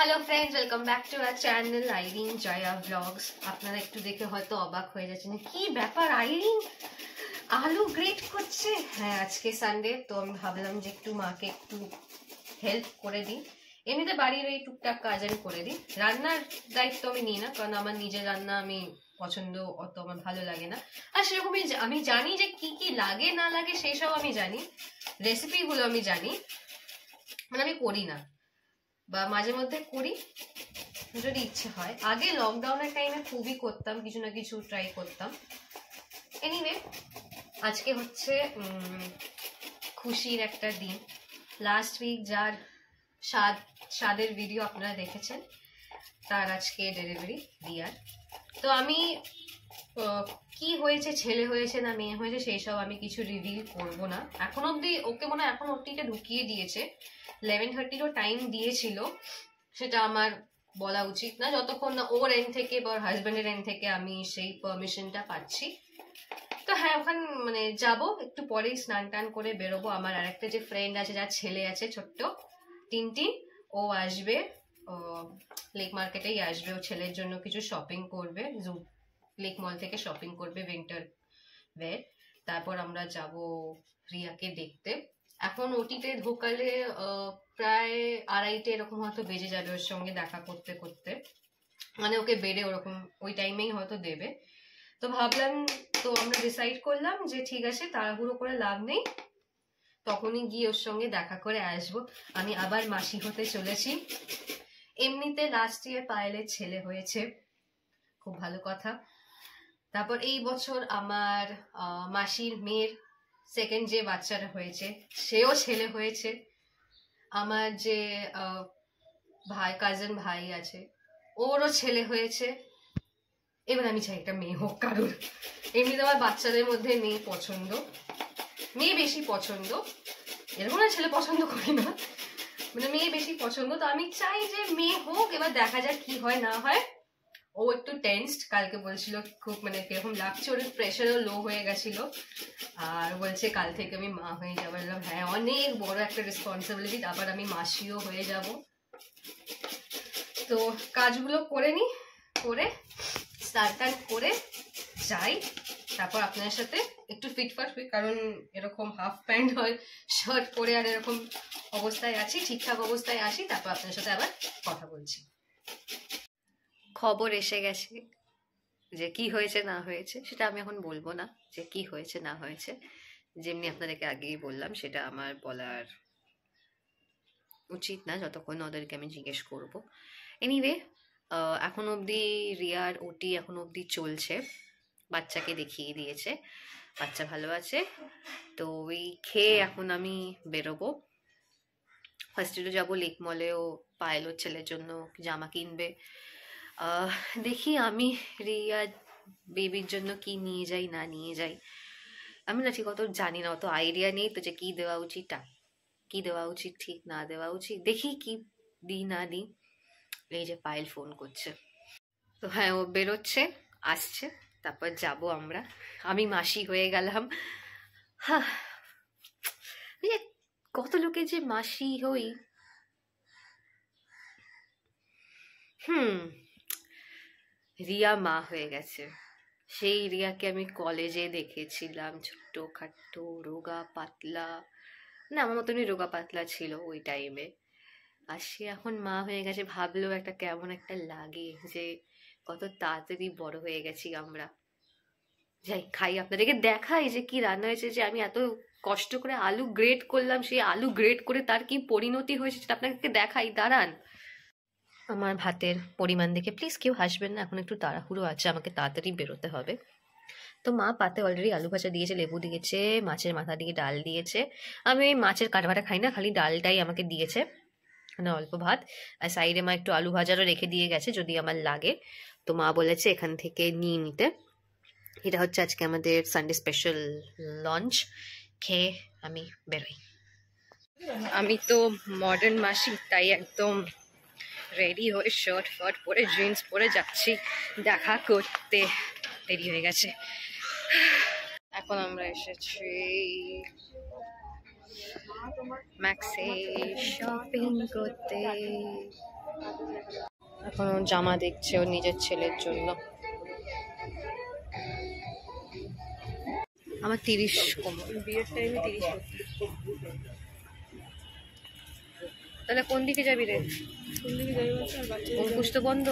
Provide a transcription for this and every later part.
Hello friends, welcome back to our channel Irin Joya blogs. আপনারা একটু দেখে হয়তো অবাক হয়ে যাচ্ছেন, কি ব্যাপার আইরিন আলু গ্রেট করছে। হ্যাঁ, আজকে সানডে, তো আমি ভাবলাম যে একটু মাকে একটু হেল্প করে দিই। এমনিতে বাড়ির এই টুকটাক কাজ আমি করে দিই, রান্নার দায়িত্ব আমি নিই না, কারণ আমার নিজের রান্না আমি পছন্দ অত আমার ভালো লাগে না। আর সেরকমই আমি জানি যে কি কি লাগে না লাগে সেই সব আমি জানি, রেসিপিগুলো আমি জানি, মানে আমি করি না বা মাঝে মধ্যে করি যদি ইচ্ছে হয়। আগে লকডাউনের টাইমে খুবই করতাম, কিছু না কিছু ট্রাই করতাম। এনিওয়ে, আজকে হচ্ছে খুশির একটা দিন। লাস্ট উইক যার স্বাদের ভিডিও আপনারা দেখেছেন, তার আজকে ডেলিভারি রিয়ার। তো আমি কি হয়েছে, ছেলে হয়েছে না মেয়ে হয়েছে, সেই সব আমি কিছু রিভিল করব না এখন অব্দি। ওকে মনে হয় এখন ওটিটা ঢুকিয়ে দিয়েছে, 11:30 টাইম দিয়েছিল, সেটা আমার বলা উচিত না যতক্ষণ না ওর এন্ড থেকে বা ওর হাজবেন্ডের এন্ড থেকে আমি সেই পারমিশনটা পাচ্ছি। তো হ্যাঁ, ওখানে মানে যাবো একটু পরেই, স্নান টান করে বেরোবো। আমার আরেকটা যে ফ্রেন্ড আছে, যার ছেলে আছে ছোট্ট টিনটিন, ও আসবে, লেক মার্কেটেই আসবে। ও ছেলের জন্য কিছু শপিং করবে, জু লেক মল থেকে শপিং করবে উইন্টার ওয়্যার। তারপর আমরা যাব রিয়াকে দেখতে। এখন ওটিতে ঢোকালে প্রায় 2:30 এরকম হয়তো বেজে যাবে ওর সঙ্গে দেখা করতে করতে, মানে ওকে বেডে ওরকম ওই টাইমেই হয়তো দেবে। তো ভাবলাম, তো আমরা ডিসাইড করলাম যে ঠিক আছে, তাড়াহুড়ো করে লাভ নেই, তখনই গিয়ে ওর সঙ্গে দেখা করে আসবো। আমি আবার মাসি হতে চলেছি। এমনিতে লাস্ট ইয়ার পায়েলের ছেলে হয়েছে, খুব ভালো কথা। তারপর এই বছর আমার মাসির মেয়ের সেকেন্ড যে বাচ্চাটা হয়েছে, সেও ছেলে হয়েছে। আমার যে কাজিন ভাই আছে, ওরও ছেলে হয়েছে। এবার আমি চাই একটা মেয়ে হোক, কারণ এমনিতে আমার বাচ্চাদের মধ্যে মেয়ে পছন্দ, মেয়ে বেশি পছন্দ। এরকম না ছেলে পছন্দ করি না, মানে মেয়ে বেশি পছন্দ। তো আমি চাই যে মেয়ে হোক, এবার দেখা যাক কি হয় না হয়। ও একটু টেন্সড, কালকে বলছিল খুব মানে কিরকম লাগছে, ওর প্রেশারও লো হয়ে গেছিল, আর বলছে কাল থেকে আমি মা হয়ে যাবো। হ্যাঁ, অনেক বড় একটা রেসপন্সিবিলিটি, তারপর আমি মাসিও হয়ে যাব। তো কাজগুলো করে নি, করে স্নান করে যাই, তারপর আপনার সাথে একটু ফিটফাট হই, কারণ এরকম হাফ প্যান্ট হয় শার্ট পরে আর এরকম অবস্থায় আছি, ঠিকঠাক অবস্থায় আসি, তারপর আপনার সাথে আবার কথা বলছি। খবর এসে গেছে, যে কি হয়েছে না হয়েছে সেটা আমি এখন বলবো না, যে কি হয়েছে না হয়েছে, যেমনি আপনাদেরকে আগেই বললাম, সেটা আমার বলার উচিত না যতক্ষণ ওদেরকে আমি জিজ্ঞেস করব। এনিওয়ে, এখন অবধি রিয়ার ওটি এখন অবধি চলছে, বাচ্চাকে দেখিয়ে দিয়েছে, বাচ্চা ভালো আছে। তো ওই খেয়ে এখন আমি বেরোবো, ফার্স্টে যাবো লেক মলেও, পায়েল ওর ছেলের জন্য জামা কিনবে। দেখি আমি রিয়া বেবির জন্য কি নিয়ে যাই না নিয়ে যাই, আমি না ঠিক অত জানি না, অত আইডিয়া নেই তো যে কি দেওয়া উচিত, কি দেওয়া উচিত, ঠিক না দেওয়া উচিত, দেখি কি দিই না দিই। এই যে পায়েল ফোন করছে, তো হ্যাঁ ও বেরোচ্ছে, আসছে, তারপর যাব আমরা। আমি মাসি হয়ে গেলাম। হ্যাঁ, কত লোকে যে মাসি হই। রিয়া মা হয়ে গেছে। সেই রিয়াকে আমি কলেজে দেখেছিলাম, ছোট্ট খাট্টো রোগা পাতলা, না আমার মতনই রোগা পাতলা ছিল ওই টাইমে, আর সে এখন মা হয়ে গেছে। ভাবলেও একটা কেমন একটা লাগে যে কত তাড়াতাড়ি বড় হয়ে গেছি আমরা। যাই খাই, আপনাদেরকে দেখাই যে কি রান্না হয়েছে, যে আমি এত কষ্ট করে আলু গ্রেট করলাম, সেই আলু গ্রেট করে তার কি পরিণতি হয়েছে সেটা আপনাদেরকে দেখাই, দাঁড়ান। আমার ভাতের পরিমাণ দেখে প্লিজ কেউ হাসবেন না, এখন একটু তাড়াহুড়ো আছে, আমাকে তাড়াতাড়ি বেরোতে হবে। তো মা পাতে অলরেডি আলু ভাজা দিয়েছে, লেবু দিয়েছে, মাছের মাথা দিয়ে ডাল দিয়েছে। আমি ওই মাছের কাটাভাটা খাই না, খালি ডালটাই আমাকে দিয়েছে, মানে অল্প ভাত, আর সাইডে মা একটু আলু ভাজারও রেখে দিয়ে গেছে যদি আমার লাগে। তো মা বলেছে এখান থেকে নিয়ে নিতে। এটা হচ্ছে আজকে আমাদের সানডে স্পেশাল লঞ্চ। খেয়ে আমি বেরোই। আমি তো মডার্ন মাসি, তাই একদম রেডি হয়ে শার্ট ফার্ট পরে জিন্স পরে যাচ্ছি দেখা করতে, রেডি হয়ে গেছে। এখন আমরা এসেছি ম্যাক্সে শপিং করতে। এখন ও জামা দেখছে ওর নিজের ছেলের জন্য। আমার 30 কোমর, বিয়ের টাইমে 30 করতে। তাহলে কোন দিকে যাবি রে? কোন দিকে যাই বলছে? আর বাচ্চা অঙ্কুশ তো বন্ধ,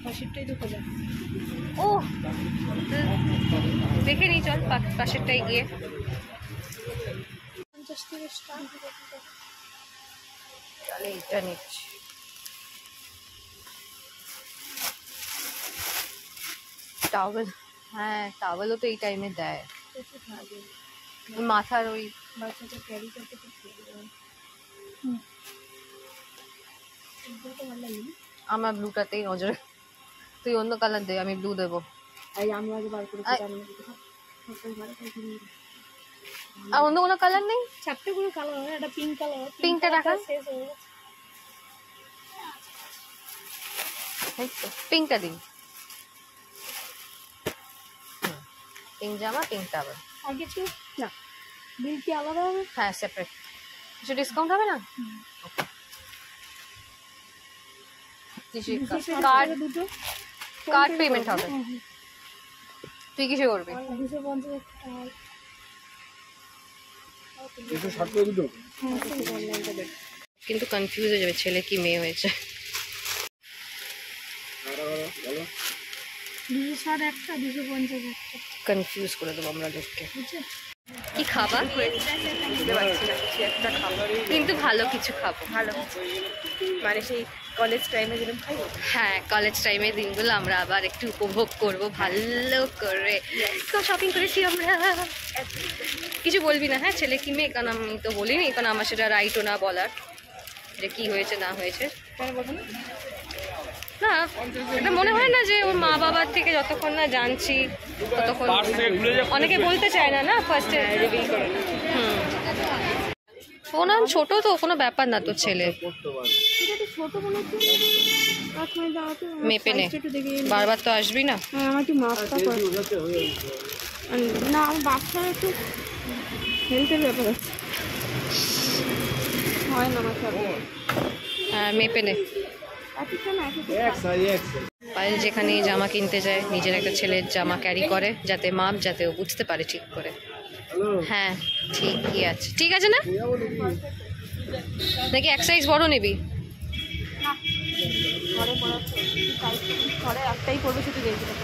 পাশেরটাই তো খোলা। ও দেখে নি, চল পাশেরটাই গিয়ে। 50 থেকে স্টার্ট। তাহলে এটা নিচ্ছি। টাওয়েল, হ্যাঁ টাওয়েলও তো এই টাইমে দেয়। মাথার ওই বাচ্চাটা ক্যারি করতে খুব সুবিধা। আমার ব্লুটাতেই নজর। তুই অন্য কালার দে, আমি ব্লু দেবো। এই আমি আগে বার করে আর অন্য কোনো কালার নেই? চারটে করে কালার হয়, একটা পিঙ্ক কালার। পিঙ্কটা দেখা, শেষ হয়ে গেছে। পিঙ্কটা দিন। পিঙ্ক জামা, পিঙ্ক টাওয়েল। আর কিছু না? বিল কি আলাদা হবে? হ্যাঁ সেপারেট। কিছু ডিসকাউন্ট হবে না? কার্ড, দুটো কার্ড পেমেন্ট হবে। তুই কিসে করবি? 250 কিন্তু কনফিউজ হয়ে যাবে ছেলে কি মেয়ে হয়েছে। 260 একটা, 250 একটা। কনফিউজ করে দেবো আমরা লোককে। বুঝছো? কি খাবা? কিন্তু ভালো কিছু খাবো। ভালো মানে সেই কলেজ টাইমে যেরকম খাই। হ্যাঁ কলেজ টাইমের দিনগুলো আমরা আবার একটু উপভোগ করব ভালো করে। তো শপিং করেছি আমরা। কিছু বলবি না হ্যাঁ, ছেলে কি মেয়ে? কারণ আমি তো বলিনি, কারণ আমার সেটা রাইটও না বলার যে কি হয়েছে না হয়েছে। কেন বলবো না? না এটা মনে হয় না যে ওর মা বাবার থেকে যতক্ষণ না জানছি ততক্ষণ অনেকে বলতে চায় না, না ফার্স্টে রিভিল করে। ও না ছোট তো কোনো ব্যাপার না, তো ছেলে এটা তো ছোট মনে হচ্ছে। কাশ্মীর যাওয়াতে মেপে নে, একটু দেখে। বারবার তো আসবি না। হ্যাঁ আমার একটু মাপটা করে না, আমার বাচ্চার একটু হেলথের ব্যাপার আছে, হয় না আমার সাথে। হ্যাঁ মেপে নে। পায়েল যেখানে জামা কিনতে যায় নিজের একটা ছেলের জামা ক্যারি করে, যাতে মাপ, যাতে ও বুঝতে পারে ঠিক করে। হ্যাঁ ঠিকই আছে, ঠিক আছে না? নাকি এক সাইজ বড় নিবি? ঘরে পড়াচ্ছে, ঘরে একটাই পড়বে, শুধু গেঞ্জিটা।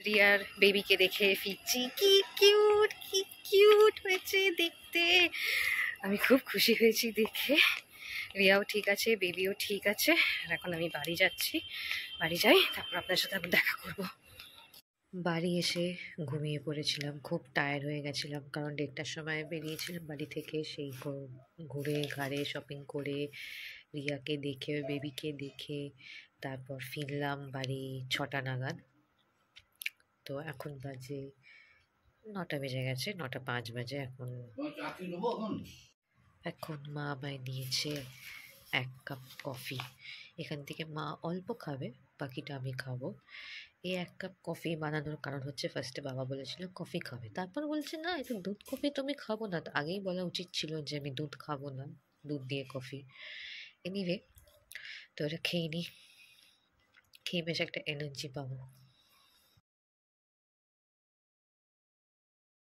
রিয়ার বেবিকে দেখে ফিরছি, কি কিউট, কি কিউট হয়েছে দেখতে। আমি খুব খুশি হয়েছি দেখে। রিয়াও ঠিক আছে, বেবিও ঠিক আছে। আর এখন আমি বাড়ি যাচ্ছি, বাড়ি যাই, তারপর আপনার সাথে আবার দেখা করব। বাড়ি এসে ঘুমিয়ে পড়েছিলাম, খুব টায়ার্ড হয়ে গেছিলাম, কারণ 1টার সময় বেরিয়েছিলাম বাড়ি থেকে। সেই ঘুরে ঘাড়ে শপিং করে রিয়াকে দেখে বেবিকে দেখে তারপর ফিরলাম বাড়ি 6টা নাগাদ। তো এখন বাজে 9টা বেজে গেছে, 9টা 5 বাজে এখন। এখন মা আমায় দিয়েছে 1 কাপ কফি। এখান থেকে মা অল্প খাবে, বাকিটা আমি খাবো। এই 1 কাপ কফি বানানোর কারণ হচ্ছে, ফার্স্টে বাবা বলেছিল কফি খাবে, তারপর বলছে না এটা দুধ কফি তো আমি খাবো না। তো আগেই বলা উচিত ছিল যে আমি দুধ খাবো না, দুধ দিয়ে কফি। এনিওয়ে তো এটা খেয়ে নিই, খেয়ে বেশ একটা এনার্জি পাবো।